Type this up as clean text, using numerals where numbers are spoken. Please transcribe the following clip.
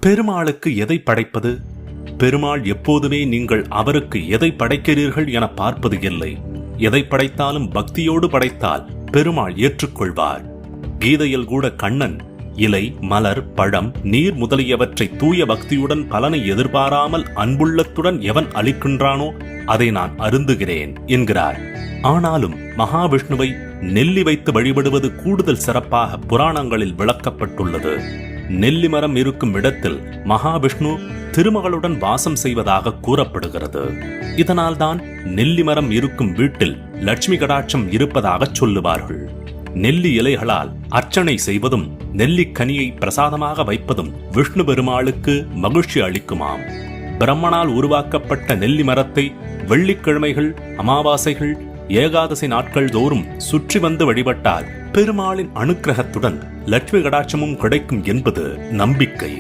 பெருமாளுக்கு எதை படைப்பது? பெருமாள் எப்போதுமே நீங்கள் அவருக்கு எதை படைக்கிறீர்கள் என பார்ப்பது இல்லை. எதை படைத்தாலும் பக்தியோடு படைத்தால் பெருமாள் ஏற்றுக்கொள்வார். கீதையில் கூட கண்ணன் இலை, மலர், பழம், நீர் முதலியவற்றை தூய பக்தியுடன் பலனை எதிர்பாராமல் அன்புள்ளத்துடன் எவன் அளிக்கின்றானோ அதை நான் அருந்துகிறேன் என்கிறார். ஆனாலும் மகாவிஷ்ணுவை நெல்லி வைத்து வழிபடுவது கூடுதல் சிறப்பாக புராணங்களில் விளக்கப்பட்டுள்ளது. நெல்லி மரம் இருக்கும் இடத்தில் மகாவிஷ்ணு திருமகளுடன் வாசம் செய்வதாக கூறப்படுகிறது. இதனால்தான் நெல்லி மரம் இருக்கும் வீட்டில் லட்சுமி கடாட்சம் இருப்பதாக சொல்லுவார்கள். நெல்லி இலைகளால் அர்ச்சனை செய்வதும் நெல்லிக்கனியை பிரசாதமாக வைப்பதும் விஷ்ணு பெருமாளுக்கு மகிழ்ச்சி அளிக்குமாம். பிரம்மனால் உருவாக்கப்பட்ட நெல்லி மரத்தை வெள்ளிக்கிழமைகள், அமாவாசைகள், ஏகாதசி நாட்கள் தோறும் சுற்றி வந்து வழிபட்டால் பெருமாளின் அனுக்கிரகத்துடன் லட்சுமி கடாட்சமும் கிடைக்கும் என்பது நம்பிக்கை.